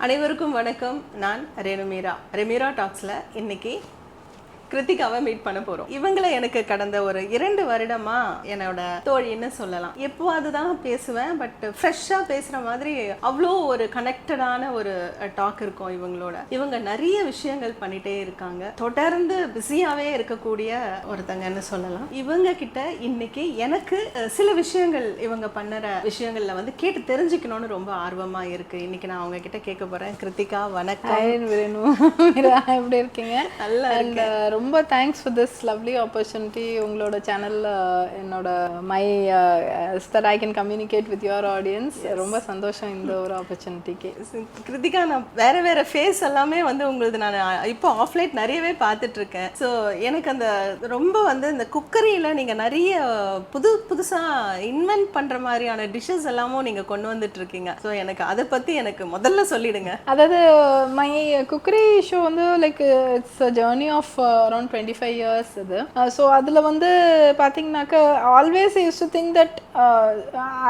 அனைவருக்கும் வணக்கம். நான் ரெனு மீரா. ரெமிரா டாக்ஸ்ல இன்னைக்கு கிருத்திகாவை மீட் பண்ண போறோம். இவங்களை எனக்கு கடந்த ஒரு 2 வருடமா என்னோட தோழின்னு சொல்லலாம். எப்போது தான் பேசுவேன், பட் ஃப்ரெஷ்ஷா பேசுற மாதிரி அவ்வளோ ஒரு கனெக்டடான ஒரு டாக் இருக்கும் இவங்களோட. இவங்க நிறைய விஷயங்கள் பண்ணிட்டே இருக்காங்க. தொடர்ந்து பிஸியாவே இருக்கக்கூடிய ஒருத்தங்கன்னு சொல்லலாம். இவங்க கிட்ட இன்னைக்கு எனக்கு சில விஷயங்கள் இவங்க பண்ணுற விஷயங்கள்ல வந்து கேட்டு தெரிஞ்சுக்கணும்னு ரொம்ப ஆர்வமா இருக்கு. இன்னைக்கு நான் அவங்க கிட்ட கேட்க போறேன். கிருத்திகா வணக்கம். எப்படி இருக்கீங்க? நல்லா இருக்கேன். ரொம்ப thanks for this lovely opportunity. உங்களோட சேனல்ல என்னோட that I can communicate with your audience. ரொம்ப சந்தோஷம் இந்த ஒரு ஆப்பர்ச்சுனிட்டிக்கு. கிருத்திகா, நான் வேற ஃபேஸ் எல்லாமே வந்து உங்களுக்கு நான் இப்போ ஆஃப்லைட் நிறையவே பார்த்துட்டு இருக்கேன். ஸோ எனக்கு அந்த ரொம்ப வந்து இந்த குக்கரியில் நீங்கள் நிறைய புதுசா இன்வென்ட் பண்ணுற மாதிரியான டிஷ்ஷஸ் எல்லாமும் நீங்கள் கொண்டு வந்துட்டு இருக்கீங்க. ஸோ எனக்கு அதை பற்றி எனக்கு முதல்ல சொல்லிடுங்க. அதாவது மை குக்கரி ஷோ வந்து like it's a journey of around 25 years இது. ஸோ அதில் வந்து பார்த்தீங்கன்னாக்கா always use to think that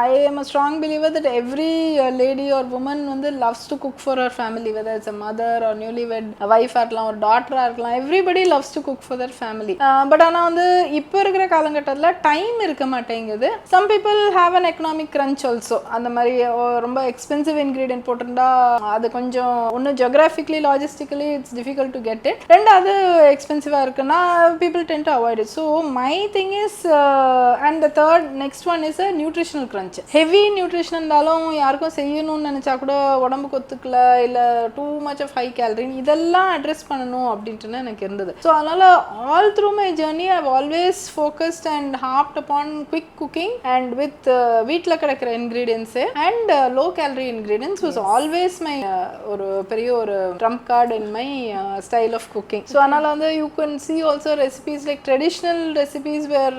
I am a strong believer that every lady or woman வந்து loves to cook for our family, whether it's a mother or newly wed வைஃபாக இருக்கலாம், ஒரு டாட்டராக இருக்கலாம், everybody loves to cook for their family. But ஆனால் வந்து இப்போ இருக்கிற காலகட்டத்தில் டைம் இருக்க மாட்டேங்குது. Some people have an economic crunch also. அந்த மாதிரி ரொம்ப எக்ஸ்பென்சிவ் இன்க்ரீடியன்ட் போட்டிருந்தா அது கொஞ்சம் ஒன்று geographically logistically it's difficult to get it. ரெண்டாவது எக்ஸ்பென்சிவாக இருக்குன்னா people tend to avoid it. So my thing is and the third next one is a nutritional crunch. Heavy nutrition இருந்தாலும் யாருக்கும் செய்யணும்னு நினச்சா கூட உடம்புக்கு ஒத்துக்கல, இல்லை too much of high calorie, இதெல்லாம் அட்ரெஸ் பண்ணணும் அப்படின்ட்டு எனக்கு இருந்தது. ஸோ அதனால் all through my journey I have always focused and hopped upon quick cooking and with வீட்டில் கிடைக்கிற ingredients and low calorie ingredients was always my ஒரு பெரிய ஒரு trump card in my style of cooking. So அதனால் வந்து you can see also recipes like traditional recipes where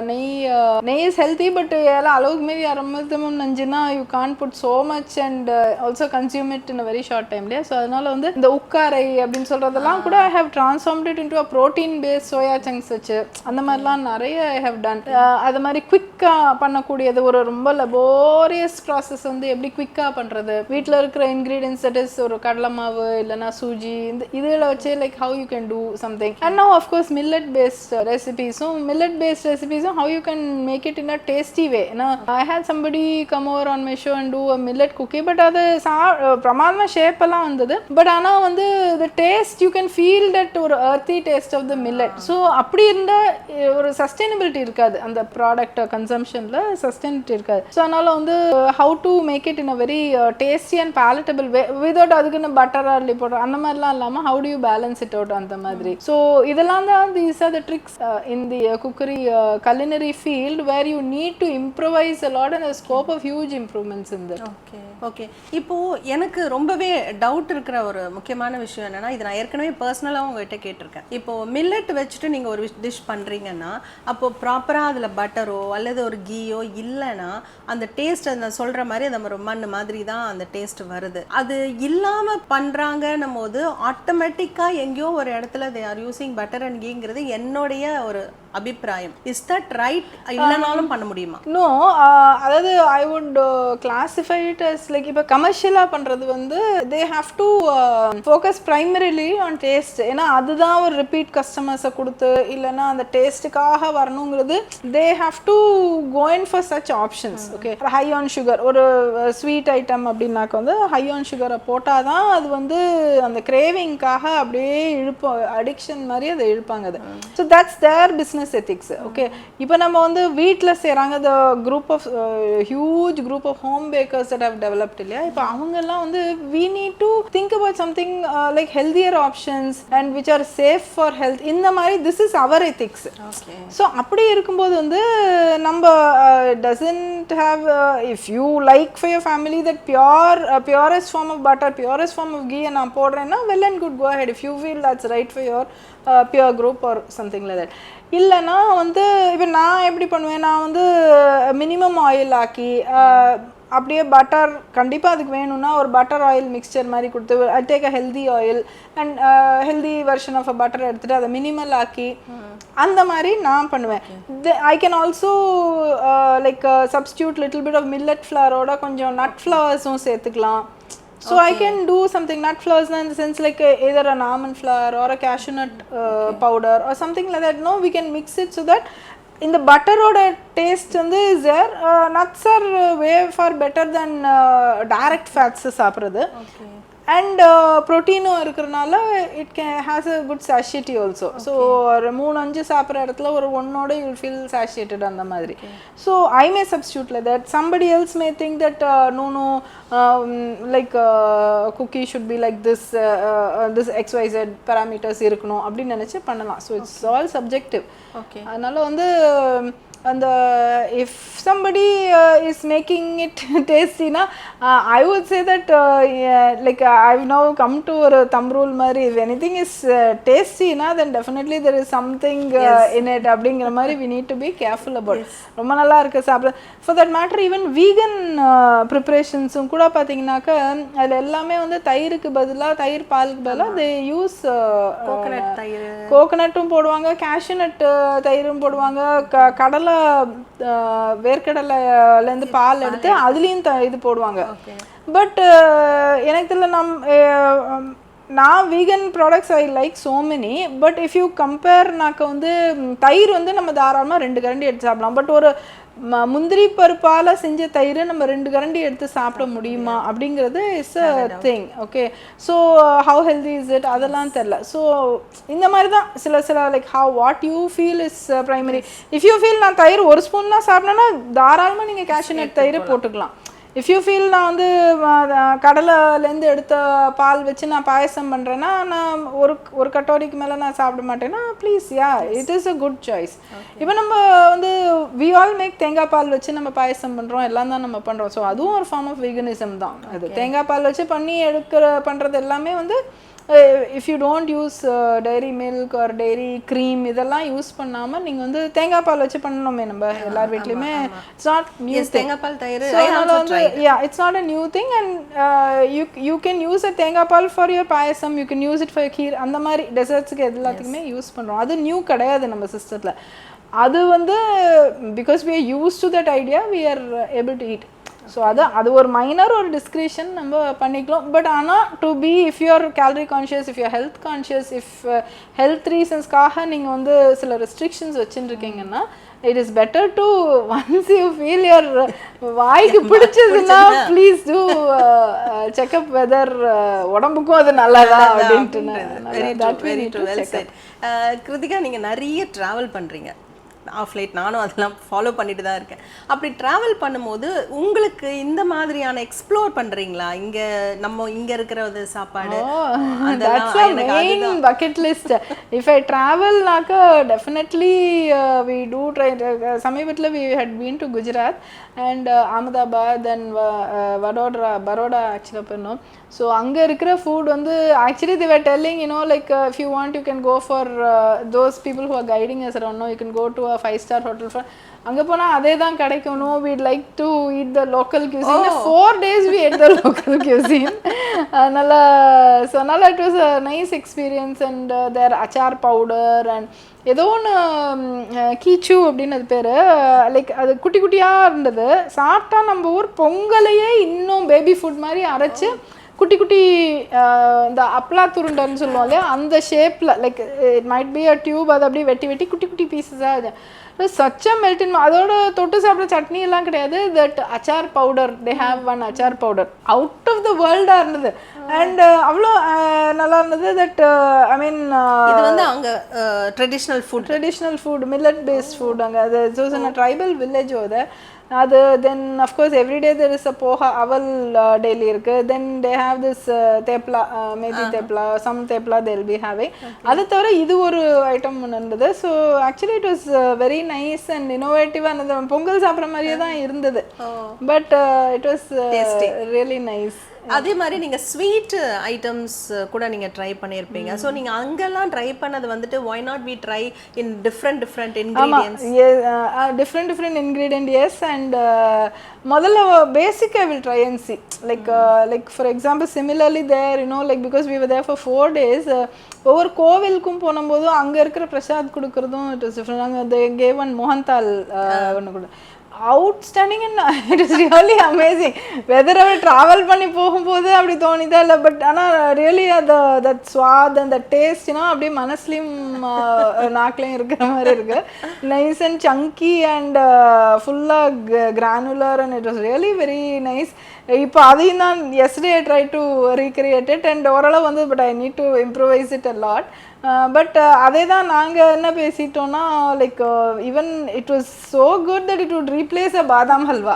நெய் is healthy, but அளவுக்கு மீறி அரமதமும் நஞ்சுனா you can't put so much and also consume it in a very short time. So அதனால வந்து இந்த உக்காரை அப்படின்னு சொல்றதெல்லாம் கூட I have transformed it into a protein based soya chunks வச்சு அந்த மாதிரிலாம் நிறைய I have done. அது மாதிரி குவிக்காக பண்ணக்கூடியது ஒரு ரொம்ப லபோரியஸ் ப்ராசஸ் வந்து எப்படி குவிக்காக பண்ணுறது, வீட்டில் இருக்கிற இன்க்ரீடியன்ஸ் தட் இஸ் ஒரு கடலை மாவு இல்லைனா சூஜி இந்த இதில் வச்சு like how you can do something. And now of course millet based recipes. So millet based recipes, how you can make it in a tasty way. I had somebody come over on my show and do a millet cookie, but அது பிரமாதமா shape எல்லாம் வந்தது. But ஆனால் வந்து the taste you can feel that ஒரு earthy taste of the millet. So அப்படி இருந்தால் ஒரு சஸ்டைனபிலிட்டி இருக்காது, அந்த ப்ராடக்ட் கன்சம்ஷனில் சஸ்டைனபிலிட்டி இருக்காது. ஸோ அதனால் வந்து how to make it in a very tasty and palatable way without அதுக்குன்னு பட்டர் அள்ளி போடுற அந்த மாதிரிலாம் இல்லாமல் how do you balance it out அந்த மாதிரி. ஸோ இதெல்லாம் தான் these are the tricks in the cookery culinary field where you need to improvise a lot and the scope of huge improvements in that. Okay. இப்போ எனக்கு ரொம்பவே doubt இருக்கிற ஒரு முக்கியமான விஷயம் என்னன்னா, இது நான் ஏற்கனவே பர்சனலாக உங்ககிட்ட கேட்டிருக்கேன். இப்போ மில்லட் வச்சுட்டு நீங்கள் ஒரு டிஷ் பண்ணுறீங்கன்னா அப்போ ப்ராப்பராக அதில் பட்டரோ அல்லது ஒரு கீயோ இல்லைன்னா அந்த டேஸ்ட் நான் சொல்கிற மாதிரி அந்த ஒரு மண் மாதிரி தான் அந்த டேஸ்ட் வருது. அது இல்லாமல் பண்ணுறாங்கன்னும் போது ஆட்டோமேட்டிக்காக எங்கேயோ ஒரு இடத்துல they are using butter and ghee என்னுடைய ஒரு அபிப்பிராயம். Is that right? இல்லைனாலும் பண்ண முடியுமா? நோ, அதாவது I would classify it as like இப்போ கமர்ஷியலாக பண்ணுறது வந்து they have to focus primarily on taste. ஏன்னா அதுதான் ஒரு ரிப்பீட் கஸ்டமர்ஸை கொடுத்து இல்லைன்னா அந்த டேஸ்ட்டுக்காக வரணுங்கிறது they have to go in for such options. Okay, high on sugar ஒரு ஸ்வீட் ஐட்டம் அப்படின்னாக்க வந்து ஹை ஆன் சுகரை போட்டால் தான் அது வந்து அந்த கிரேவிங்காக அப்படியே இழுப்போம், அடிக்ஷன் மாதிரி அதை இழுப்பாங்க அது. So that's their business ethics. Okay, இப்போ நம்ம வந்து வீட்டில் செய்கிறாங்க the group of huge group of home bakers that have developed இல்லையா, இப்போ அவங்கெல்லாம் வந்து we need to think about something like healthier options and which are safe for health. இந்த மாதிரி this is our ethics. So அப்படி இருக்கும்போது வந்து நம்ம doesn't have if you like for your family that purest form of butter, purest form of ghee நான் போடுறேன்னா well and good, go ahead if you feel that's right for your peer group or something like that. இல்லைன்னா வந்து இப்போ நான் எப்படி பண்ணுவேன், நான் வந்து minimum oil ஆக்கி அப்படியே பட்டர் கண்டிப்பாக அதுக்கு வேணும்னா ஒரு பட்டர் ஆயில் மிக்சர் மாதிரி கொடுத்து I take a healthy oil and healthy version of a butter எடுத்துகிட்டு அதை மினிமல் ஆக்கி அந்த மாதிரி நான் பண்ணுவேன். I can also like substitute little bit of millet ஃப்ளவரோட கொஞ்சம் நட் ஃப்ளவர்ஸும் சேர்த்துக்கலாம். So I can do something nut flours in the sense like either an almond flour or a cashew nut powder or something like that. No, we can mix it so that in the butter oda taste வந்து is there. Nuts are way far better than direct fats சாப்பிடுறது. And protein இருக்கிறனால it can has a good satiety also. So ஒரு 3-5 சாப்பிடுற இடத்துல ஒரு ஒன்னோட you will feel satiated அந்த மாதிரி. So I may substitute like that. Somebody else may think that no like cookie should be like this this xyz parameters இருக்கணும் அப்படி நினைச்சு பண்ணலாம். So it's all subjective. அதனால வந்து and if somebody is making it tasty na I would say that like I've now come to a thumb rule mari, if anything is tasty na then definitely there is something in it அப்படிங்கற மாதிரி we need to be careful about. ரொம்ப நல்லா இருக்கு சாப்பிட. For that matter even vegan preparations கூட பாத்தீங்கன்னாக்க அதுல எல்லாமே வந்து தயிருக்கு பதிலா தயிர் பாலுக்கு பதிலா they use coconut தயிர் கோகனட்டும் போடுவாங்க, cashew nut தயிரும் போடுவாங்க, கடலை வேர்க்கடலைல இருந்து பால் எடுத்து அதுலயும் இது போடுவாங்க. பட் எனக்கு தெரியல நான் vegan products I like so many, but if you compare நாக்க வந்து தயிர் வந்து நம்ம தாராளமா 2 கரண்டி எடுத்து சாப்பிடலாம். பட் ஒரு முந்திரி பருப்பால செஞ்ச தயிர் நம்ம 2 கரண்டி எடுத்து சாப்பிட முடியுமா அப்படிங்கிறது is a thing. Okay, so how healthy is it அதெல்லாம் தெரியல. So இந்த மாதிரி தான் சில like how what you feel is primary. If you feel நான் தயிர் ஒரு ஸ்பூன் தான் சாப்பிடணும்னா தாராளமா நீங்க cashew nut தயிர் போட்டுக்கலாம். If you feel நான் வந்து கடலைலேருந்து எடுத்த பால் வச்சு நான் பாயசம் பண்ணுறேன்னா நான் ஒரு கட்டோரிக்கு மேலே நான் சாப்பிட மாட்டேன்னா please it is a good choice. இப்போ நம்ம வந்து வி ஆல் மேக் தேங்காய் பால் வச்சு நம்ம பாயசம் பண்ணுறோம், எல்லாம் தான் நம்ம பண்ணுறோம். ஸோ அதுவும் ஒரு ஃபார்ம் ஆஃப் வெகனிசம் தான். அது தேங்காய் பால் வச்சு பண்ணுறது எல்லாமே வந்து if you don't use dairy milk or dairy cream இதெல்லாம் யூஸ் பண்ணாம நீங்க வந்து தேங்காய் பால் வச்சு பண்ணணுமே நம்ம எல்லார் வீட்லயுமே. It's not new thing. தேங்காய் பால் தயிர் I also tried. Yeah, it's not a new thing and you can use a தேங்காய் பால் for your payasam, you can use it for your kheer. அந்த மாதிரி டெசர்ட்ஸ்க்கு எல்லாத்துக்குமே யூஸ் பண்றோம். அது நியூ கிடையாது நம்ம சிஸ்டத்துல. அது வந்து because we are used to that idea we are able to eat. So அது ஒரு மைனர் ஒரு டிஸ்கிரிஷன் நம்ம பண்ணிக்கலாம். பட் ஆனால் to be if you are calorie conscious, if you health conscious, if health ரீசன்ஸ்க்காக நீங்கள் வந்து சில ரெஸ்ட்ரிக்ஷன்ஸ் வச்சுருக்கீங்கன்னா it is better to once you feel your வாய்க்கு பிடிச்சதுன்னா ப்ளீஸ் டூ செக்அப் வெதர் உடம்புக்கும் அது நல்லதா அப்படின்ட்டு. கிருத்திகா நீங்கள் நிறைய ட்ராவல் பண்ணுறீங்க ஆஃப் லைட், நானும் அதெல்லாம் ஃபாலோ பண்ணிட்டு தான் இருக்கேன். அப்படி ட்ராவல் பண்ணும்போது உங்களுக்கு இந்த மாதிரியான எக்ஸ்ப்ளோர் பண்ணுறீங்களா? நம்ம இங்கே இருக்கிற சாப்பாடு பக்கெட் லிஸ்ட். இஃப் ஐ ட்ராவல்னாக்கா டெஃபினெட்லி வி டூ ட்ரை. சமீபத்தில் we had been to Gujarat and Ahmedabad and Baroda ஆக்சுவலாக பண்ணோம். ஸோ அங்கே இருக்கிற ஃபுட் வந்து actually they were telling like if you want you can go for those people who are guiding us around, you can go to a 5-star hotel for அங்கே போனால் அதே தான் கிடைக்கும். we'd like to eat the local cuisine. 4 days we ate the local cuisine. அதனால it was a nice experience and their achar powder and ஏதோ ஒன்று கீச்சு அப்படின்னு அது பேர். லைக் அது குட்டி குட்டியாக இருந்தது. சாப்பிட்டா நம்ம ஊர் பொங்கலையே இன்னும் பேபி ஃபுட் மாதிரி அரைச்சி குட்டி குட்டி இந்த அப்பளா துருண்டன்னு சொல்லுவோம் இல்லையா, அந்த ஷேப்பில் like it might be a tube, அது அப்படியே வெட்டி வெட்டி குட்டி குட்டி பீசஸாக சச்சா மெல்டின். அதோட தொட்டு சாப்பிட்ற சட்னி எல்லாம் கிடையாது. That achar powder, they have one achar powder out of the வேர்ல்டாக இருந்தது. அண்ட் அவ்வளோ நல்லா இருந்தது. தட் ஐ மீன் இது வந்து அங்கே traditional food millet based food. அங்கே அது it's in a tribal village அது. அது then of course everyday there is a poha அவல் டெய்லி இருக்கு. Then they have this thepla, methi thepla, some thepla they will be having. அதை தவிர இது ஒரு ஐட்டம் ஒன்று இருந்தது. So actually it was very nice and இனோவேட்டிவாக இருந்தது. பொங்கல் சாப்பிட்ற மாதிரியே தான் இருந்தது. But it was really nice. அதே மாதிரி நீங்கள் ஸ்வீட் ஐட்டம்ஸ் கூட நீங்கள் ட்ரை பண்ணியிருப்பீங்க. ஸோ நீங்கள் அங்கெல்லாம் ட்ரை பண்ணது வந்துட்டு why not we try in different ingredients? different ingredient, yes. And முதல்ல basic I will try and see. Like for example similarly there like because we were there for 4 days, ஒவ்வொரு கோவிலுக்கும் போனும்போது அங்கே இருக்கிற பிரசாத் கொடுக்குறதும் it was different. அங்கே they gave one மோகன்தால் ஒன்று கூட. outstanding and it is really amazing. Whether I travel பண்ணி போகும்போது அப்படி தோணிதா இல்லை, பட் ஆனால் ரியலி அது that swad and the taste அப்படியே மனசுலையும் நாக்குலையும் இருக்கிற மாதிரி இருக்கு. Nice and chunky and ஃபுல்லாக granular and it was really very nice. இப்போ அதையும் தான் yesterday I tried to recreate it and ஓரளவு வந்து but I need to improvise it a lot. But அதே தான் நாங்கள் என்ன பேசிட்டோம்னா like even it was so good that it would replace a badam halwa.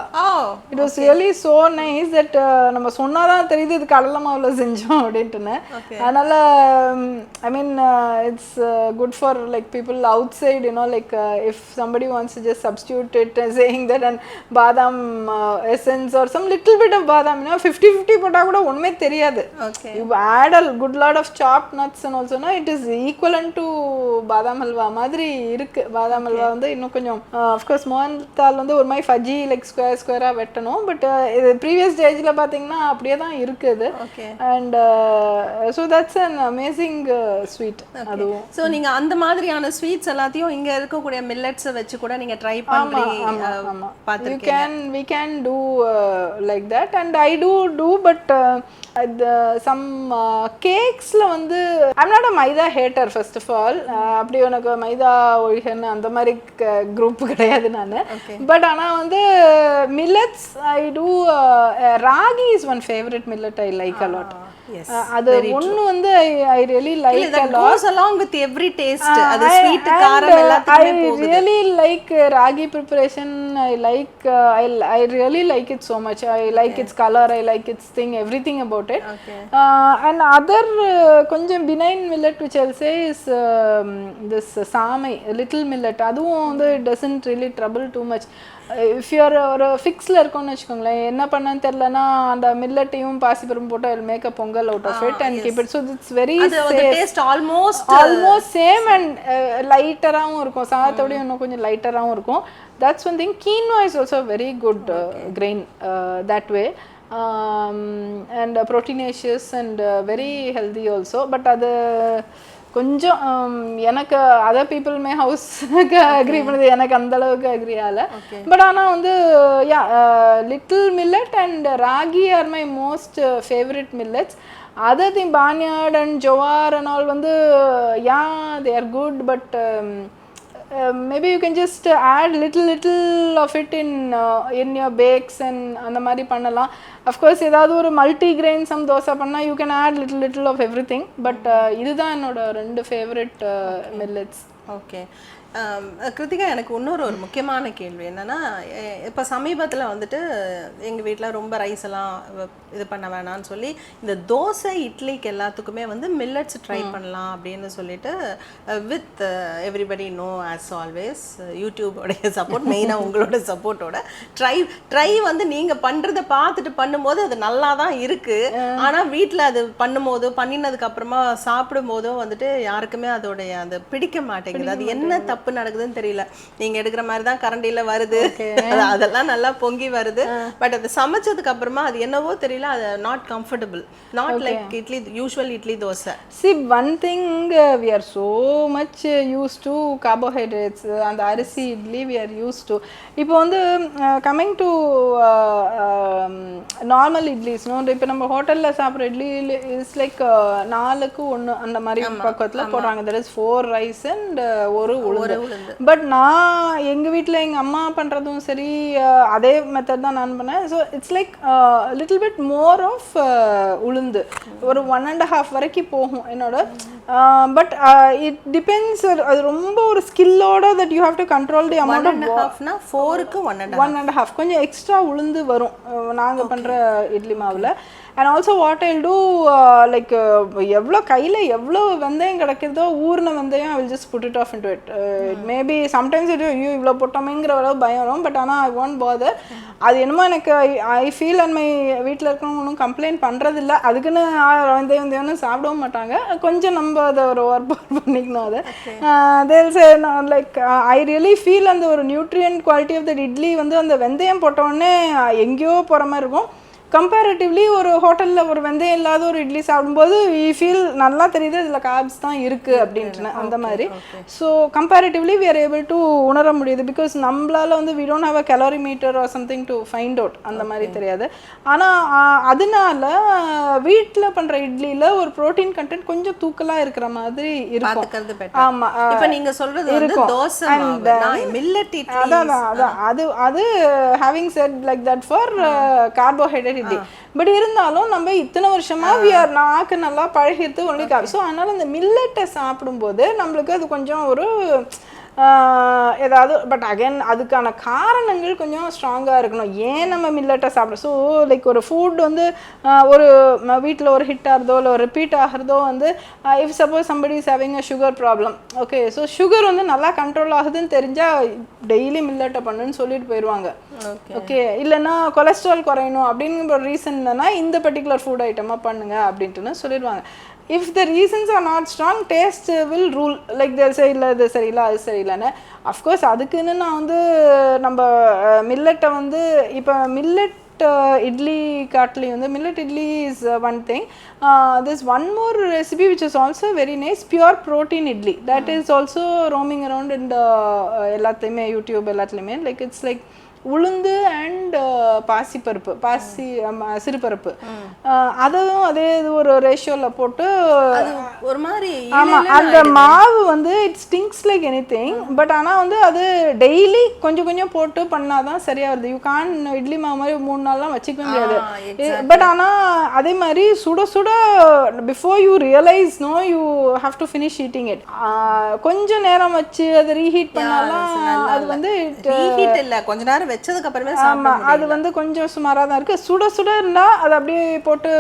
It was really so nice that நம்ம சொன்னால் தான் தெரியுது இது கடலை மாவில் செஞ்சோம் அப்படின்ட்டுன்னு. அதனால் I mean it's good for like people outside like if somebody wants to just substitute it saying that and badam essence or some little bit of badam 50-50 போட்டால் கூட ஒன்றுமே தெரியாது. You add a good lot of chop nuts and ஆல்சோனா it is equivalent to badam halwa மாதிரி இருக்கு. பாதாம் ஹல்வா வந்து இன்னும் கொஞ்சம் அஃப்கோர்ஸ் மோகன்தால் வந்து ஒரு மாதிரி ஃபஜ்ஜி லைக் ஸ்கொயராக வெட்டணும். பட் இது ப்ரீவியஸ் ஸ்டேஜில் பார்த்தீங்கன்னா அப்படியே தான் இருக்குது. And so that's an amazing sweet. அதுவும் ஸோ நீங்கள் அந்த மாதிரியான ஸ்வீட்ஸ் எல்லாத்தையும் இங்கே இருக்கக்கூடிய மில்லட்ஸை வச்சு கூட நீங்கள் ட்ரை பண்ணி பார்த்துருக்கீங்க. we can do like that and I do but some cakesல வந்து I'm not a maida hater first of all. அப்படி எனக்கு மைதா ஒழிகன்னு அந்த மாதிரி குரூப் கிடையாது நான். பட் ஆனால் வந்து millets I do ragi is one favorite millet I like a lot. அது ஒன்னு வந்து I really like a lot. Goes along with every taste. அது ஸ்வீட் காரம் எல்லாத்துக்குமே போகுது. I really like ragi preparation. I really like it so much. I like its color, I like its thing, everything about it. And other கொஞ்சம் benign millet which I'll say is this samai, little millet. அதுவும் வந்து it doesn't really trouble too much. If you're ஒரு ஃபிக்ஸில் இருக்கோன்னு வச்சுக்கோங்களேன், என்ன பண்ணன்னு தெரிலனா அந்த மில்லட்டையும் பாசிப்பருப்பும் போட்டு அதில் make a pongal out of it and keep it. So it's very almost same and லைட்டராகவும் இருக்கும். சாதத்தோடய இன்னும் கொஞ்சம் லைட்டராகவும் இருக்கும். That's one thing. Quinoa is also very good grain that way and proteinaceous and very healthy also. But அது கொஞ்சம் எனக்கு அதர் பீப்புள் மே ஹவுஸ்க்கு அக்ரி பண்ணுது, எனக்கு அந்த அளவுக்கு அக்ரி ஆகலை. பட் ஆனால் வந்து yeah little millet and ragi or my most favourite millets. Other thing barnyard and jowar and all வந்து யா they are good but maybe you can just add little of it in your bakes and அந்த மாதிரி பண்ணலாம். Of course ஏதாவது ஒரு multi grain some dosa பண்ணால் you can add little of everything. But இதுதான் என்னோட 2 favourite millets. Okay Kiruthika, எனக்கு இன்னொரு ஒரு முக்கியமான கேள்வி என்னென்னா, இப்போ சமீபத்தில் வந்துட்டு எங்கள் வீட்டில் ரொம்ப ரைஸ் எல்லாம் இது பண்ண வேணான்னு சொல்லி இந்த தோசை இட்லிக்கு எல்லாத்துக்குமே வந்து மில்லட்ஸ் ட்ரை பண்ணலாம் அப்படின்னு சொல்லிட்டு with everybody know as always யூடியூபோடைய சப்போர்ட், மெயினாக உங்களோட சப்போர்ட்டோட ட்ரை வந்து நீங்கள் பண்ணுறதை பார்த்துட்டு பண்ணும்போது அது நல்லா தான் இருக்குது. ஆனால் வீட்டில் அது பண்ணும்போது பண்ணினதுக்கு அப்புறமா சாப்பிடும் போதும் வந்துட்டு யாருக்குமே அதோடைய அது பிடிக்க மாட்டேங்குது. அது என்ன தப்பு நடக்குதுன்னு தெரியல. நீங்க எடுக்கிற மாதிரி தான் கரண்டில வருது, அதெல்லாம் நல்லா பொங்கி வருது. பட் அது சமைச்சதுக்கு அப்புறமா அது என்னவோ தெரியல, அது not comfortable, not like idli, usual idli dosa. See, one thing we are so much used to carbohydrates. அந்த அரிசி idli we are used to. இப்போ வந்து coming to நார்மல் இட்லிஸ், இப்போ நம்ம ஹோட்டல்ல சாப்பிட்ற இட்லி இஸ் லைக் 4க்கு 1 அந்த மாதிரி பக்கத்தில் போடுறாங்க. there is 4 rice and ஒரு உளுந்து. பட் நான் எங்கள் வீட்டில் எங்கள் அம்மா பண்ணுறதும் சரி அதே மெத்தட் தான் நான் பண்ணேன். So it's like little bit more of ulundu, ஒரு 1.5 வரைக்கும் போகும் என்னோட. பட் இட் டிபெண்ட்ஸ், அது ரொம்ப ஒரு ஸ்கில்லோட that you have to control the amount of 4க்கு 1.5 கொஞ்சம் எக்ஸ்ட்ரா உளுந்து வரும் நாங்கள் பண்ணுற இட்லி மாவில். And also what I'll do like எவ்வளோ கையில் எவ்வளோ வெந்தயம் கிடைக்கிறதோ ஊர்ன வெந்தயம் I will just put it off into it. Maybe sometimes இது ஐயோ இவ்வளோ போட்டோமேங்கிற அளவு பயம் வரும். பட் ஆனால் ஐ ஒன்ட் பாதர். அது என்னமோ எனக்கு ஐ ஃபீல் அண்ட் மை வீட்டில் இருக்கிறவங்க ஒன்றும் கம்ப்ளைண்ட் பண்ணுறதில்ல. அதுக்குன்னு வெந்தயம்னு சாப்பிடவும் மாட்டாங்க. கொஞ்சம் நம்ம அதை ஒரு ஒர்க் பண்ணிக்கணும். அதை they'll say like I really feel அந்த ஒரு nutrient quality of the idli வந்து அந்த வெந்தயம் போட்டோடனே எங்கேயோ போகிற மாதிரி இருக்கும். கம்பேரிட்டிவ்லி ஒரு ஹோட்டலில் ஒரு வெந்தயம் இல்லாத ஒரு இட்லி சாப்பிடும்போது வி ஃபீல் நல்லா தெரியுது இதில் கார்ப்ஸ் தான் இருக்குது அப்படின்ட்டு அந்த மாதிரி. So comparatively we are able to உணர முடியுது. பிகாஸ் நம்மளால வந்து we don't have a calorie meter or something to find out, அந்த மாதிரி தெரியாது. ஆனால் அதனால வீட்டில் பண்ணுற இட்லியில் ஒரு ப்ரோட்டீன் கண்டென்ட் கொஞ்சம் தூக்கலாக இருக்கிற மாதிரி இருக்கும். ஆமாம், இப்போ நீங்கள் சொல்கிறது இருக்கும். தோசை மில்லட் இட்லி, அது having set like that for carbohydrate idli. But இருந்தாலும் நம்ம இத்தனை வருஷமா நாக்கு நல்லா பழகிட்டு ஒன்லி ஸோ அதனால இந்த மில்லட்டை சாப்பிடும்போது நம்மளுக்கு அது கொஞ்சம் ஒரு ஏதாவது, பட் அகைன் அதுக்கான காரணங்கள் கொஞ்சம் ஸ்ட்ராங்காக இருக்கணும். ஏன் நம்ம மில்லட்டை சாப்பிட்றோம்? ஸோ லைக் ஒரு ஃபுட் வந்து ஒரு வீட்டில் ஒரு ஹிட் ஆகிறதோ இல்லை ஒரு ரிப்பீட் ஆகிறதோ வந்து if suppose somebody is having a sugar problem, okay, so sugar வந்து நல்லா கண்ட்ரோல் ஆகுதுன்னு தெரிஞ்சால் டெய்லி மில்லட்டை பண்ணுன்னு சொல்லிட்டு போயிடுவாங்க. ஓகே, இல்லைன்னா கொலஸ்ட்ரால் குறையணும் அப்படிங்கிற ஒரு ரீசன் என்னன்னா இந்த பர்டிகுலர் ஃபுட் ஐட்டமாக பண்ணுங்க அப்படின்ட்டுன்னு சொல்லிடுவாங்க. If the reasons are not strong, taste will rule. Like they'll say இல்லை இது சரியில்லை அது சரியில்லைன்னு. அஃப்கோர்ஸ் அதுக்குன்னு நான் வந்து நம்ம மில்லட்டை வந்து இப்போ மில்லட் idli காட்டிலி வந்து millet idli is one thing. There's one more recipe which is also very nice, pure protein idli. That is also roaming around in the எல்லாத்தையுமே யூடியூப் எல்லாத்துலேயுமே. Like it's like உளுந்து அண்ட் பாசிப்பருப்பு, சிறுபருப்பு, அதுவும் அதே இது ஒரு ரேஷியோவில் போட்டு ஒரு மாதிரி. ஆமாம், அந்த மாவு வந்து it stings like any thing. But ஆனால் வந்து அது டெய்லி கொஞ்சம் கொஞ்சம் போட்டு பண்ணாதான் சரியாக வருது. யூ கான் இட்லி மாவு மாதிரி 3 நாள்லாம் வச்சுக்க முடியாது. பட் ஆனால் அதே மாதிரி சுட சுட before you realise no you have to finish eating it. கொஞ்சம் நேரம் வச்சு அதை ரீஹீட் பண்ணாலாம் அது வந்து இல்லை, கொஞ்ச நேரம் வச்சதுக்கு அப்புறமே. ஆமாம், அது வந்து கொஞ்சம் சுமாராக தான் இருக்குது. சுட சுட இருந்தால் அது அப்படியே போட்டு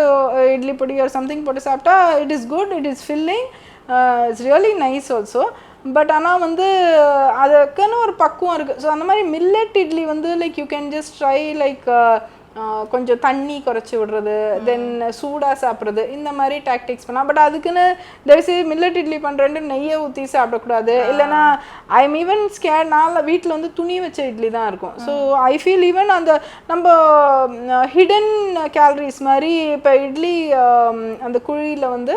இட்லி பொடி ஒரு சம்திங் போட்டு சாப்பிட்டா it is good, it is filling, it's really nice also. But ஆனால் வந்து அதுக்குன்னு ஒரு பக்குவம் இருக்குது. ஸோ அந்த மாதிரி மில்லட் இட்லி வந்து like you can just try like கொஞ்சம் தண்ணி குறைச்சி விடுறது, தென் சூடாக சாப்பிட்றது, இந்த மாதிரி டாக்டிக்ஸ் பண்ணால். பட் அதுக்குன்னு தயவுசெய்து மில்லட் இட்லி பண்ணுறேன்ட்டு நெய்யை ஊற்றி சாப்பிடக்கூடாது. இல்லைனா ஐ எம் ஈவன் ஸ்கேர், நான் வீட்டில் வந்து துணி வச்ச இட்லி தான் இருக்கும். ஸோ ஐ ஃபீல் ஈவன் அந்த நம்ம ஹிடன் கேலரிஸ் மாதிரி இப்போ இட்லி அந்த குழியில் வந்து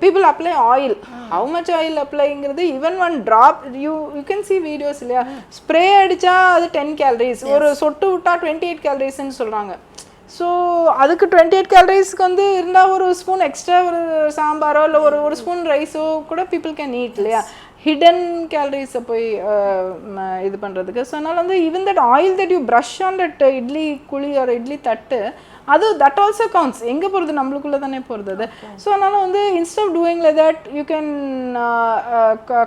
people apply oil. How much oil applyங்கிறது even one drop, you can see videos இல்லையா, ஸ்ப்ரே அடித்தா அது 10 calories, ஒரு சொட்டு விட்டா 28 calories சொல்கிறாங்க. ஸோ அதுக்கு 28 calories வந்து இருந்தால் ஒரு ஸ்பூன் எக்ஸ்ட்ரா ஒரு சாம்பாரோ இல்லை ஒரு ஸ்பூன் ரைஸோ கூட people can eat இல்லையா, ஹிடன் கேலரிஸை போய் இது பண்ணுறதுக்கு. ஸோ அதனால் வந்து even that oil that you brush on that idli குழி ஒரு இட்லி தட்டு, அது தட் ஆல்சோ கவுண்ட்ஸ். எங்கே போகிறது, நம்மளுக்குள்ளே தானே போகிறது அது. ஸோ அதனால் வந்து instead doing like that you can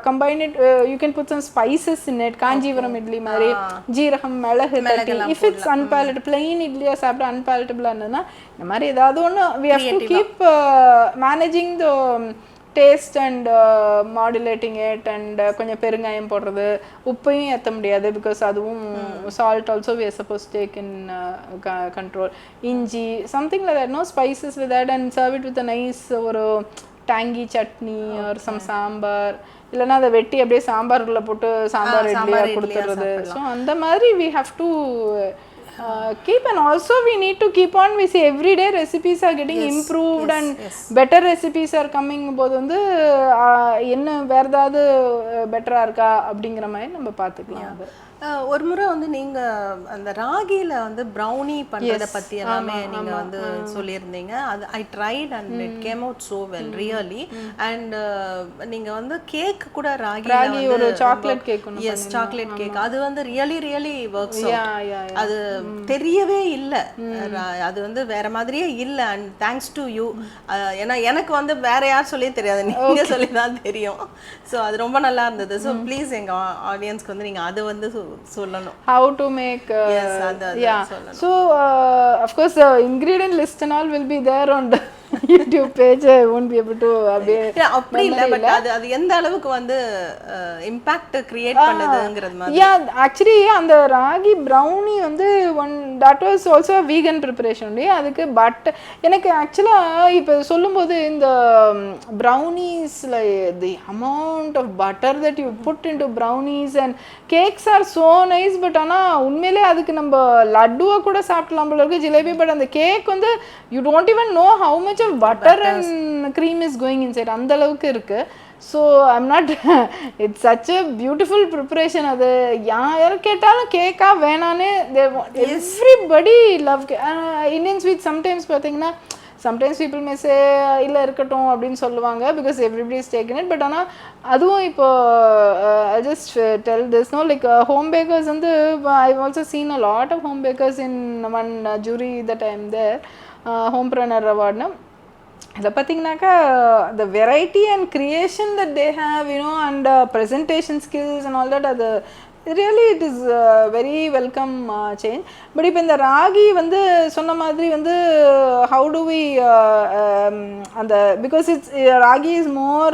combine it, you can put some spices in it. Kanchipuram idli மாதிரி ஜீரகம், மிளகு தட்டி, இஃப் இட்ஸ் அன்பேலட் பிளெயின் இட்லியாக சாப்பிட்டு அன்பேலட்டபிளாக இருந்ததுன்னா இந்த மாதிரி ஏதாவது ஒன்று we have to keep managing the taste and modulating it. And கொஞ்சம் பெருங்காயம் போடுறது, உப்பையும் ஏற்ற முடியாது பிகாஸ் அதுவும் salt also we are suppose take in control. இஞ்சி something like that, no spices with that, and serve it with nice ஒரு டேங்கி chutney R some sambar. இல்லைன்னா அதை வெட்டி அப்படியே சாம்பாருக்குள்ளே போட்டு சாம்பார் இட்லியாக கொடுத்துடுறது. ஸோ அந்த மாதிரி we have to keep, and also we need to keep on, we see every day recipes are getting improved and better recipes are coming போது வந்து என்ன வேற ஏதாவது பெட்டரா இருக்கா அப்படிங்கிற மாதிரி நம்ம பார்த்துக்கலாம். ஒரு முறை வந்து நீங்க அந்த ராகில வந்து ப்ரௌனி பண்றத பத்தி எல்லாமே நீங்க வந்து சொல்லியிருந்தீங்க. அது I tried and it came out so well really. And நீங்க வந்து கேக் கூட ராகி ஒரு chocolate cake, yes chocolate cake, அது வந்து ரியலி ஒர்க்ஸ் அவுட். அது தெரியவே இல்லை, அது வந்து வேற மாதிரியே இல்லை. And thanks to you. ஏன்னா எனக்கு வந்து வேற யார் சொல்லியே தெரியாது, நீங்க சொல்லி தான் தெரியும். ஸோ அது ரொம்ப நல்லா இருந்தது. ஸோ ப்ளீஸ் எங்க ஆடியன்ஸ்க்கு வந்து நீங்க அதை வந்து சொல்லணும். How to make yeah. So of course the ingredient list and all will be there on the YouTube page I won't be able to அப்படி இல்ல பட் அது எந்த அளவுக்கு வந்து இம்பாக்ட் கிரியேட் பண்ணுதுங்கிறது மாதிரி. யா ஆக்சுவலி அந்த ராகி ப்ரௌனி வந்து that was also vegan preparation அதுக்கு. பட் எனக்கு ஆக்சுவலாக இப்போ சொல்லும்போது இந்த ப்ரௌனீஸில் the amount of butter that you put into brownies and cakes are so nice. But ஆனால் உண்மையிலே அதுக்கு நம்ம லட்டுவை கூட சாப்பிடலாம் போல இருக்கு, ஜிலேபி. பட் அந்த கேக் வந்து you don't even know how much of butter and cream is going inside, அந்த அளவுக்கு இருக்கு. So I'm not it's such a beautiful preparation. அது யார் கேட்டாலும் கேக்கா வேணான்னு everybody love. Indian sweet sometimes பார்த்தீங்கன்னா சம்டைம்ஸ் பீப்புள் மே சே இல்லை இருக்கட்டும் அப்படின்னு சொல்லுவாங்க because everybody is taken it. But ஆனால் அதுவும் இப்போ I just tell this no like home bakers வந்து I also seen a lot of home bakers in one jury that I'm there homepreneur அவார்ட்னு. இதை பார்த்தீங்கன்னாக்கா the variety and creation that they have, you know, and presentation skills and all that, அது really it is very welcome change. But இப்போ இந்த ராகி வந்து சொன்ன மாதிரி வந்து how do we அந்த because it's ragi is more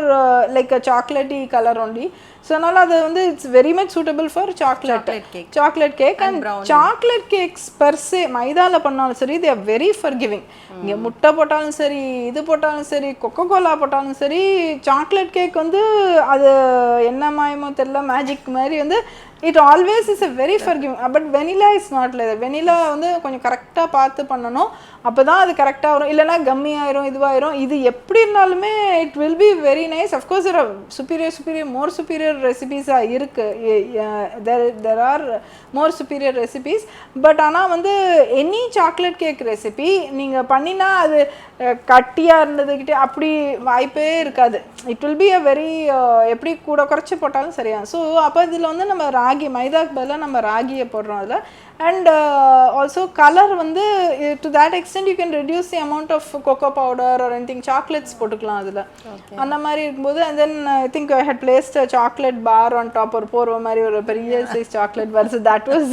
like a chocolatey color only. So அதனால் அது வந்து it's very much suitable for chocolate cake and chocolate cakes per se. மைதாவில் பண்ணாலும் சரி they are very for giving. இங்கே முட்டை போட்டாலும் சரி, இது போட்டாலும் சரி, கொக்கோ கோலா போட்டாலும் சரி, சாக்லேட் கேக் வந்து அது என்ன மாயமோ தெரியல, மேஜிக் மாதிரி வந்து it always is a very for giving. But vanilla is not like. Vanilla வந்து கொஞ்சம் கரெக்டாக பார்த்து பண்ணணும், அப்போ தான் அது கரெக்டாக வரும். இல்லைனா கம்மி ஆயிரும், இதுவாயிரும். இது எப்படி இருந்தாலுமே it will be very nice. Of course superior more superior ரெசிபீஸாக இருக்குது. There are more superior recipes. But ஆனால் வந்து எனி சாக்லேட் கேக் ரெசிபி நீங்கள் பண்ணினா அது கட்டியாக இருந்ததுக்கிட்டே அப்படி வாய்ப்பே இருக்காது. It will be a very எப்படி கூட குறைச்சி போட்டாலும் சரியா. ஸோ அப்போ இதில் வந்து நம்ம ராகி மைதாக்கு பதிலாக நம்ம ராகியை போடுறோம் அதில். அண்ட் ஆல்சோ கலர் வந்து to that extent you can reduce the amount of cocoa powder or anything, chocolates போட்டுக்கலாம் அதில். அந்த மாதிரி இருக்கும்போது and then I think I had placed chocolate bar on top, ஒரு போர்வ மாதிரி ஒரு பெரிய size chocolate bar. So that was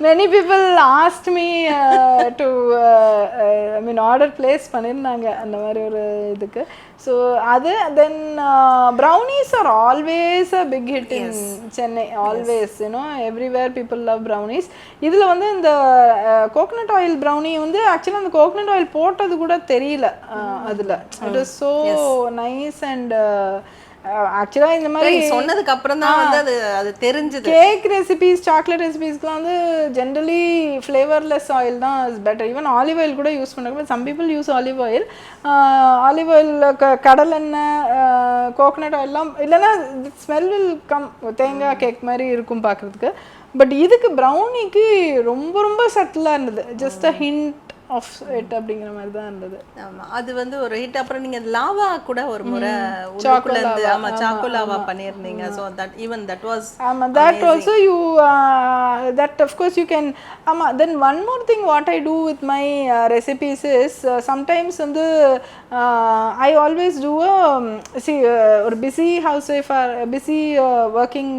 many people asked me to I mean order place பண்ணியிருந்தாங்க அந்த மாதிரி ஒரு இதுக்கு. ஸோ அது தென் brownies are always a big hit in Chennai, always, you know, everywhere people love brownies. இதில் வந்து இந்த coconut oil brownie வந்து ஆக்சுவலாக அந்த கோகனட் ஆயில் போட்டது கூட தெரியல அதில். It was so nice and ஆக்சுவலாக இந்த மாதிரி சொன்னதுக்கு அப்புறம் தான் வந்து அது தெரிஞ்சது. கேக் ரெசிபீஸ், சாக்லேட் ரெசிபீஸ்க்குலாம் வந்து ஜென்ரலி ஃப்ளேவர்லெஸ் ஆயில் தான் is better. Even olive oil கூட யூஸ் பண்ணுறாங்க. Some people use olive oil. Olive oil கடலெண்ணெய், கோகனட் ஆயிலெலாம் இல்லைன்னா ஸ்மெல் வில் கம், தேங்காய் கேக் மாதிரி இருக்கும் பார்க்குறதுக்கு. பட் இதுக்கு ப்ரௌனிக்கு ரொம்ப ரொம்ப சட்டிலாக இருந்தது. Just a hint of it அப்படிங்கிற மாதிரி தான் இருந்தது. ஆமாம், அது வந்து ஒரு ஹிட். அப்புறம் நீங்கள் லாவா கூட ஒரு முறை சாக்கோலேருந்து சாக்கோலாவா பண்ணியிருந்தீங்க. So that even that was that also you that of course you can. Then one more thing what I do with my recipes is sometimes வந்து I always do or busy housewife or busy working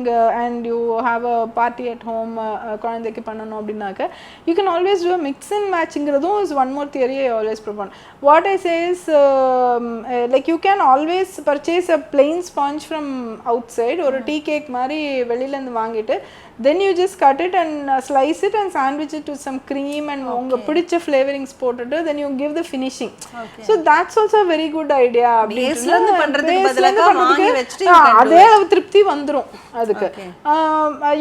and you have a party at home, குழந்தைக்கு பண்ணணும் அப்படின்னாக்க you can always do a mix and matchங்கிறதும் is one more theory I always propose. What I say is like you can always purchase a plain sponge from outside or a tea cake மாதிரி வெளியில இருந்து வாங்கிட்டு then you just cut it and slice it and sandwich it with some cream and உங்க பிடிச்ச flavorings போட்டுட்டு then you give the finishing. So that's also a very good idea. பேஸ்ல இருந்து பண்றதுக்கு பதிலா வாங்கி வெச்சிட்டு அதே அளவு திருப்தி வந்துரும் அதுக்கு.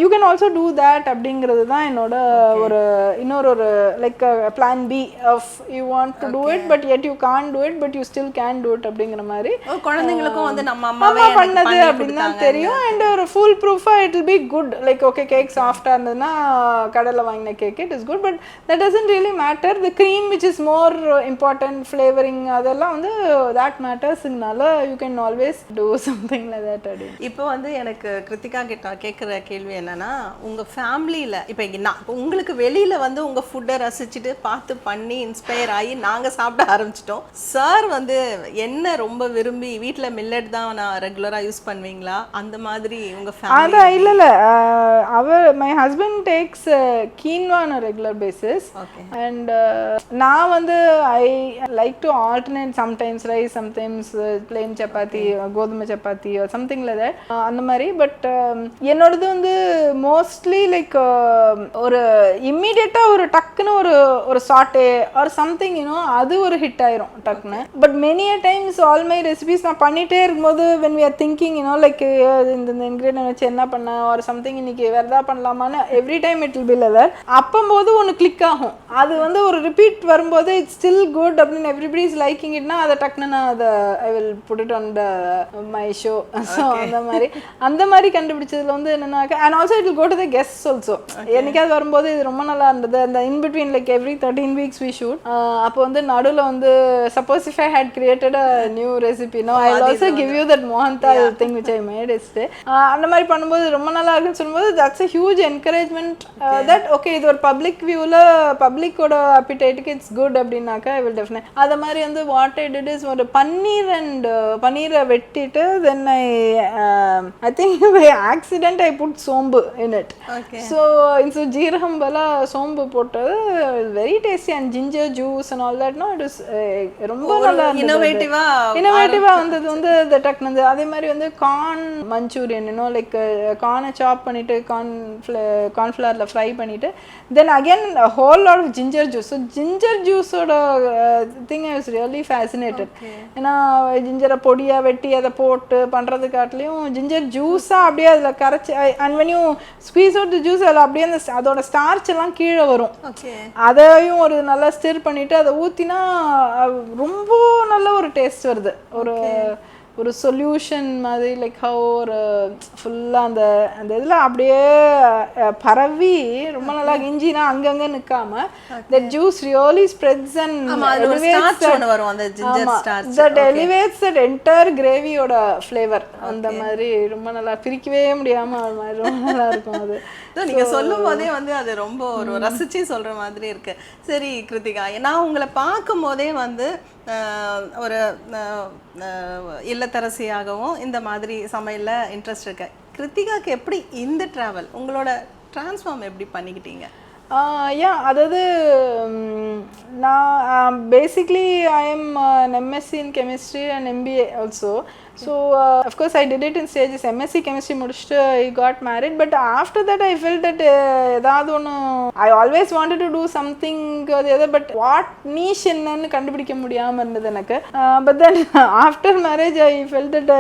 You can also do that அப்படிங்கிறது தான் என்னோட ஒரு இன்னொரு ஒரு like plan B of you want to do it but yet you can't do it but you still can do it அப்படிங்கிற மாதிரி குழந்தைகளுக்கும் வந்து நம்ம அம்மாவே பண்ணது அப்படினா தெரியும். and ஒரு full proof it will be good. like okay cake soft இருந்ததுனா கடையில வாங்கின cake it is good but that doesn't really matter. The cream which is more important, flavoring அதெல்லாம் வந்து that mattersனால you can always do something like that. இப்போ வந்து எனக்கு கிருத்திகா கிட்ட கேக்குற கேள்வி என்னன்னா, உங்க ஃபேமிலில இப்போ உங்களுக்கு வெளியில வந்து உங்க ஃபுட்டை ரசிச்சுட்டு பார்த்து பண்ணி இன்ஸ்பயர் ஆகி நாங்க சாப்பிட ஆரம்பிச்சிட்டோம். சார் வந்து என்ன ரொம்ப விரும்பி வீட்டில் மில்லட் தான் நான் ரெகுலரா யூஸ் பண்ணுவீங்களா அந்த மாதிரி உங்க ஃபேமிலி? இல்ல my husband takes quinoa on a regular basis. Okay. And நான் வந்து I like to alternate sometimes rice, sometimes plain chapati, கோதுமை chapati or something like that. அந்த மாதிரி. பட் என்னோடது வந்து மோஸ்ட்லி லைக் ஒரு இம்மீடியட்டா ஒரு டக்குன்னு ஒரு சாட்டே ஆர் சம்திங் யூனோ அது ஒரு ஹிட் ஆயிரும் டக்குன்னு. But many a times all my recipes நான் பண்ணிட்டே இருக்கும்போது when we are thinking like இந்த இன்கிரிடியன்ட் வச்சு என்ன பண்ண or something இன்னைக்கு வேற ஏதாவது பண்ணலாமான்னு every time it will be like that. அப்பம்போது ஒன்று கிளிக் ஆகும். அது வந்து ஒரு ரிப்பீட் வரும்போது இட்ஸ் ஸ்டில் குட் அப்படின்னு everybody is liking itனா அதை டக்குன்னு நான் அதை I will put it on my show. So அந்த மாதிரி கண்டுபிடிச்சதுல வந்து என்னன்னா and also it will go to the guests also. என்னைக்காவது வரும்போது இது ரொம்ப நல்லா இருந்தது. அந்த in between like every 13 weeks we shoot. அப்போ வந்து நடுவில் வந்து suppose if I had created a new recipe, no, I will also give you that mohantal thing which I made yesterday. அந்த மாதிரி பண்ணும்போது ரொம்ப நல்லா இருக்குன்னு சொல்லும்போது that's a huge encouragement that okay இது ஒரு பப்ளிக் வியூவில் பப்ளிக்கோட அப்பிடைட்டுக்கு இட்ஸ் குட் அப்படின்னாக்கா I will definitely. அது மாதிரி வந்து what I did is ஒரு பன்னீரை வெட்டிட்டு then I think by accident I put சோம்பு in it. So instead ஜீரகம் பல சோம்பு போட்டது very tasty and ginger juice and all that. No, it was ரொம்ப நல்லா இன்னோவேட்டிவா வந்தது வந்து the டக்னது. அதே மாதிரி வந்து கார்ன் மஞ்சூரியன் லைக் கார்னை சாப் பண்ணிட்டு கார்ன்ஃப்ளவர்ல ஃப்ரை பண்ணிட்டு then again a whole lot of ginger juice. So ginger juice ஓட thing I was really fascinated. ஏன்னா ஜிஞ்சரை பொடியா வெட்டி அதை போட்டு பண்றது காட்டிலையும் ஜிஞ்சர் ஜூஸா அப்படியே அதுல கரைச்சி and when you squeeze out the juice அதுல அப்படியே அதோட ஸ்டார்ச் எல்லாம் கீழே வரும். அதையும் ஒரு நல்லா ஸ்டிர் பண்ணிட்டு அதை ஊத்தினா ரொம்ப நல்ல ஒரு டேஸ்ட் வருது. ஒரு சொல்யூஷன் மாதிரி லைக் ஹவ் ஒரு ஃபுல்லாக அந்த இதில் அப்படியே பரவி ரொம்ப நல்லா இஞ்சினா அங்கங்கே நிற்காம that juice really spreads and that elevates that entire கிரேவியோட ஃப்ளேவர். அந்த மாதிரி ரொம்ப நல்லா பிரிக்கவே முடியாமல் அது மாதிரி ரொம்ப நல்லா இருக்கும். அது நீங்கள் சொல்லும் போதே வந்து அது ரொம்ப ஒரு ரசிச்சு சொல்கிற மாதிரி இருக்கு. சரி கிருத்திகா, நான் உங்களை பார்க்கும் போதே வந்து ஒரு இல்லத்தரசியாகவும் இந்த மாதிரி சமையலில் இன்ட்ரெஸ்ட் இருக்கு. கிருத்திகாக்கு எப்படி இந்த ட்ராவல் உங்களோட ட்ரான்ஸ்ஃபார்ம் எப்படி பண்ணிக்கிட்டீங்க? அதாவது நான் basically I am MSc in chemistry and MBA also. So of course I did it in stages. MSc chemistry முடிச்சுட்டு I got married, but after that I felt that ஏதாவது ஒன்று I always wanted to do something but what niche என்னன்னு கண்டுபிடிக்க முடியாமல் இருந்தது எனக்கு. But then after marriage I felt that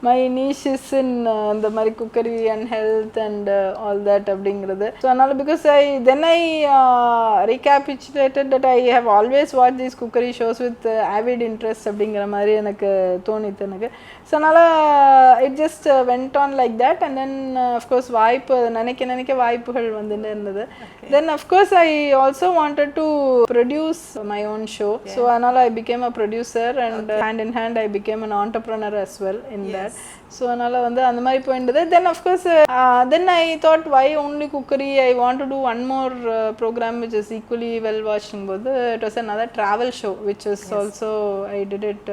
my niche is in இந்த மாதிரி cookery and health and all that அப்படிங்கிறது. So அதனால because I recapitulated that I have always watched these cookery shows with avid interest அப்படிங்கிற மாதிரி எனக்கு தோணித்து எனக்கு. So அதனால் it just went on like that and then of course வாய்ப்பு நினைக்க வாய்ப்புகள் வந்துட்டு இருந்தது. Then of course I also wanted to produce my own show. So அதனால் I became a producer and hand in hand I became an entrepreneur as well in that. So அதனால் வந்து அந்த மாதிரி போயிருந்தது. Then of course then I thought why only cookery, I want to do one more program which is equally well watched போது it was another travel show which is also I did it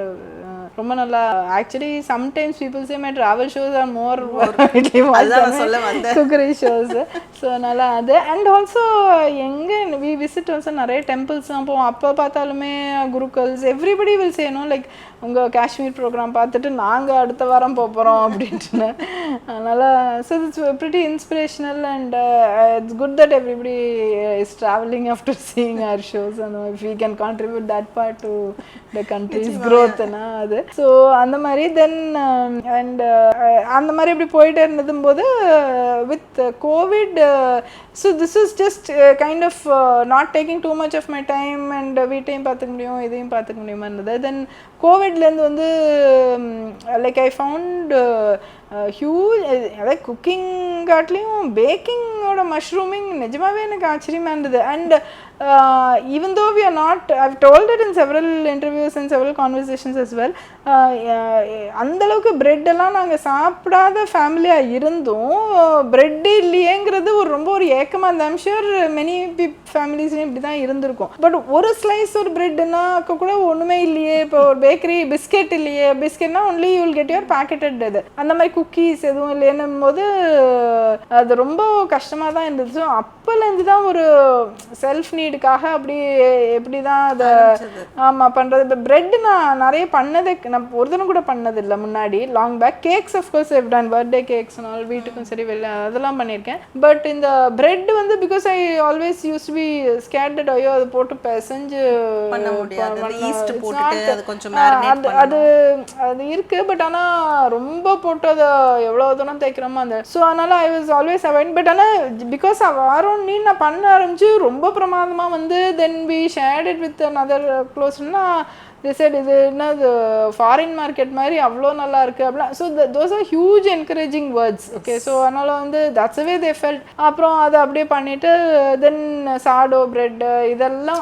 ரொம்ப நல்லா. Actually sometimes people say my travel shows are more widely watched than cookery shows. So அதனால் அது and also எங்கே we visit also நிறைய temples தான் போவோம். அப்போ பார்த்தாலுமே Gurukkals everybody will say like உங்கள் காஷ்மீர் ப்ரோக்ராம் பார்த்துட்டு நாங்கள் அடுத்த வாரம் போகிறோம் அப்படின்ட்டு. அதனால் so it's pretty inspirational and it's good that everybody is traveling after seeing our shows and if we can contribute that part to the country's growth அது. So அந்த மாதிரி தென் அண்ட் அந்த மாதிரி அப்படி போயிட்டே இருந்ததும் போது with Covid so this is just kind of not taking too much of my time and வீட்டையும் பார்த்துக்க முடியும் இதையும் பார்த்துக்க முடியுமா இருந்தது. தென் கோவிட்லேருந்து வந்து லைக் ஐ ஃபவுண்ட் ஹியூஜ் அதாவது குக்கிங் காட்டிலையும் பேக்கிங்கோட மஷ்ரூமிங் நிஜமாகவே எனக்கு ஆச்சரியமாக இருந்தது. And even though we are not, I've told it in several interviews and several conversations as well, அந்த அளவுக்கு பிரெட் எல்லாம் நாங்கள் சாப்பிடாத ஃபேமிலியாக இருந்தும் பிரெட் இல்லையேங்கிறது ஒரு ரொம்ப ஒரு ஏக்கமாக இருந்தது. ஐம் ஷூர் மெனி ஃபேமிலிஸ்லையும் இப்படி தான் இருந்திருக்கும். பட் ஒரு ஸ்லைஸ் ஒரு பிரெட்னா கூட ஒன்றுமே இல்லையே, இப்போ ஒரு பேக்கரி பிஸ்கெட் இல்லையே, பிஸ்கெட்னா only you will get your packeted இது, அந்த மாதிரி குக்கீஸ் எதுவும் இல்லைன்னும் போது அது ரொம்ப கஷ்டமாக தான் இருந்தது. ஸோ அப்போலேருந்து தான் ஒரு செல்ஃப் நீடுக்காக அப்படி எப்படி தான் அதை ஆமாம் பண்ணுறது. இப்போ பிரெட் நான் நிறைய பண்ணதே, நான் ஒரு தினம் கூட பண்ணதில்லை முன்னாடி, long back. Cakes of course I've done, birthday cakes நாள் வீட்டுக்கும் சரி வெளில அதெல்லாம் பண்ணியிருக்கேன். பட் இந்த பிரெட் வந்து because I always use to be scared that ஐயோ அது போட்டு பிசைஞ்சு பண்ண முடியாது, ஈஸ்ட் போட்டு அது கொஞ்சம் அது அது இருக்கு. பட் ஆனால் ரொம்ப போட்டு அதை எவ்வளோ தூரம் தேய்க்கிறோமோ அந்த, ஸோ அதனால I was always avoid. But ஆனால் பிகாஸ் வாரம் நீ நான் பண்ண ஆரம்பிச்சு ரொம்ப பிரமாதமாக வந்து then we shared it with another க்ளோஸ்னா they said இது என்ன இது ஃபாரின் மார்க்கெட் மாதிரி அவ்வளோ நல்லா இருக்குது அப்படிலாம். So those are huge encouraging words. Okay, so அதனால் வந்து தட்ஸ் வே தே ஃபெல்ட். அப்புறம் அதை அப்படியே பண்ணிவிட்டு தென் சாடோ பிரெட் இதெல்லாம்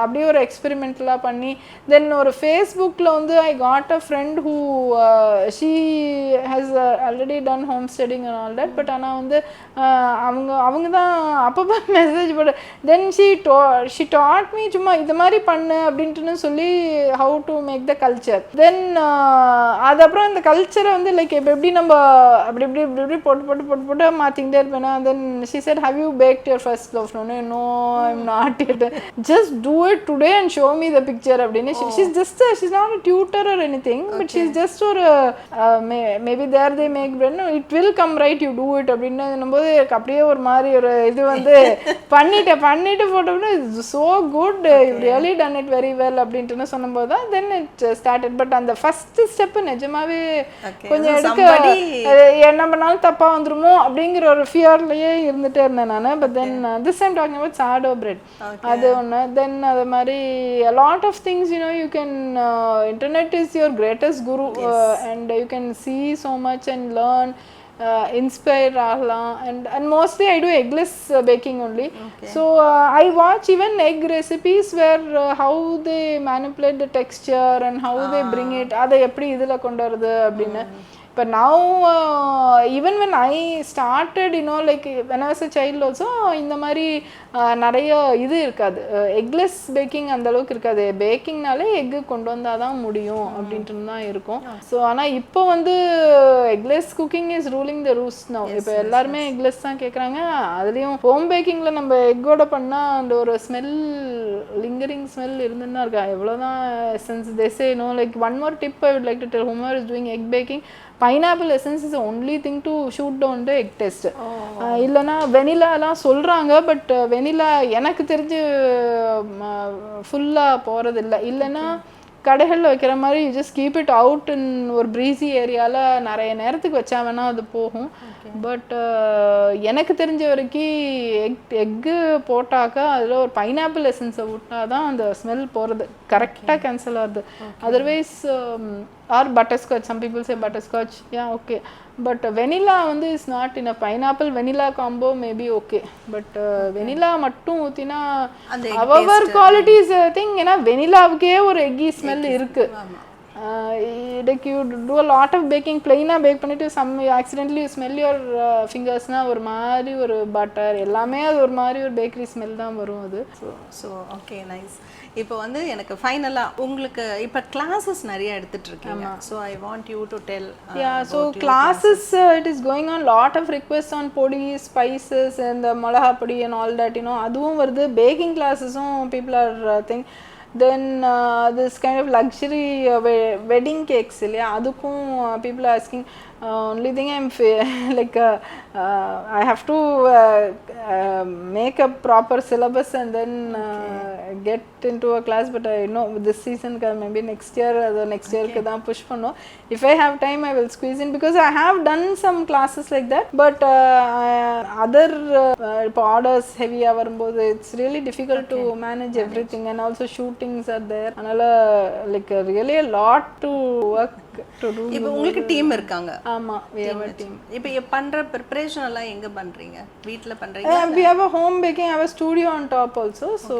அப்படியே ஒரு எக்ஸ்பெரிமெண்ட்லாம் பண்ணி தென் ஒரு ஃபேஸ்புக்கில் வந்து I got a friend who she has already done home studying and all that. But ஆனால் வந்து அவங்க தான் அப்பப்போ மெசேஜ் போட்டு தென் ஷி டாட் மீ சும்மா இது மாதிரி பண்ணு அப்படின்ட்டுன்னு சொல்லி how to make the culture. Then அது அப்புறம் இந்த கல்ச்சரை வந்து லைக் இப்போ எப்படி நம்ம அப்படி இப்படி இப்படி இப்படி போட்டு போட்டு போட்டு போட்டு மாற்றிக்கிட்டே இருப்பேன்னா. தென் she said have you baked your first loaf? No I'm not yet. Just do it today and show me the picture அப்படின்னு. she's just she's not a tutor or anything, but she's just ஒரு maybe there they make bread, no it will come right, you do it அப்படின்னு போது அப்படியே ஒரு மாதிரி ஒரு இது வந்து பண்ணிட்டு போட்டோம்னா so good, you really done it very well அப்படின்ட்டு சொன்னபோது தான் தென் இட் ஸ்டார்டட். பட் அந்த ஃபர்ஸ்ட் ஸ்டெப் நிஜமாவே கொஞ்சம் எடுக்க என்ன பண்ணாலும் தப்பா வந்துருமோ அப்படிங்கிற ஒரு ஃபியர்லயே இருந்துட்டே இருந்தேன் நான். But then this time talking about sourdough bread, அது ஒன்று. தென் அது மாதிரி a lot of things, you know, you can internet is your greatest guru, and you can see so much and learn, inspire ahlam. And mostly I do eggless baking only. So I watch even egg recipes where how they manipulate the texture and how they bring it, அதை எப்படி இதில் கொண்டு வருது அப்படின்னு. But now even when I started, you know, like when I was a child also இந்த மாதிரி நிறைய இது இருக்காது, எக்லெஸ் பேக்கிங் அந்த அளவுக்கு இருக்காது. பேக்கிங்னாலே எக்கு கொண்டு வந்தால் தான் முடியும் அப்படின்ட்டு தான் இருக்கும். ஸோ ஆனால் இப்போ வந்து eggless cooking is ruling the roost now. இப்போ எல்லாருமே எக்லெஸ் தான் கேட்குறாங்க. அதுலேயும் ஹோம் பேக்கிங்கில் நம்ம எக்கோட பண்ணால் அந்த ஒரு ஸ்மெல், லிங்கரிங் ஸ்மெல் இருந்துன்னு தான் இருக்கா. எவ்வளோதான் essence these no. Like one more tip I would like to tell whomever is doing egg baking, pineapple essence is the only thing to shoot down the egg test. இல்லைனா வெனிலாலாம் சொல்கிறாங்க, but vanilla எனக்கு தெரிஞ்சு ஃபுல்லாக போகிறதில்ல. இல்லைன்னா கடைகளில் வைக்கிற மாதிரி you just keep it out in ஒரு ப்ரீஸி ஏரியாவில் நிறைய நேரத்துக்கு வச்சா வேணால் அது போகும். பட் எனக்கு தெரிஞ்ச வரைக்கும் எக்கு போட்டாக்கா அதில் ஒரு பைனாப்பிள் எசன்ஸை விட்டால் தான் அந்த ஸ்மெல் போகிறது கரெக்டாக கேன்சல் ஆகுது. Otherwise or butterscotch, some people say butterscotch, yeah okay. But vanilla வந்து is not in a pineapple vanilla combo maybe okay. But vanilla மட்டும் ஊற்றினா அவர் குவாலிட்டி இஸ் திங். ஏன்னா வெனிலாவுக்கே ஒரு எக்கி ஸ்மெல் இருக்கு. like you do a lot of baking, plain-ஆ bake பண்ணிட்டு some accidentally you smell your fingersனா ஒரு மாதிரி ஒரு பட்டர் எல்லாமே அது ஒரு மாதிரி ஒரு பேக்கரி ஸ்மெல் தான் வரும் அது. So okay nice. இப்போ வந்து எனக்கு ஃபைனலாக உங்களுக்கு இப்போ கிளாஸஸ் நிறைய எடுத்துட்டு இருக்கீங்க. So I want you to tell. So classes it is going on, lot of request on podi, spices, இந்த மிளகா பொடி அண்ட் ஆல் தட், யூனோ அதுவும் வருது. பேக்கிங் கிளாஸஸும் people are thing. Then this kind of luxury wedding cakes இல்லையா, அதுக்கும் people are asking. Only thing I'm like I have to make a proper syllabus and then get into a class. But I know this season maybe next year க்கு தான் push பண்ணுவோம். If I have time I will squeeze in because I have done some classes like that. But other orders heavy வரும்போது it's really difficult to manage everything and also shoot shootings are there. அதனால like really a lot to work to do. இப்போ உங்களுக்கு team இருக்காங்க? ஆமா, we have a team. இப்போ பண்ற preparation எல்லாம் எங்க பண்றீங்க? வீட்ல பண்றீங்க? We have a home baking, I have a studio on top also, so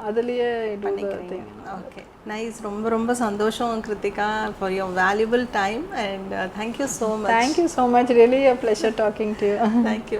அதுலயே do the thing. Okay, nice. ரொம்ப ரொம்ப சந்தோஷம் Kiruthika for your valuable time and thank you so much. Thank you so much, really a pleasure talking to you. Thank you.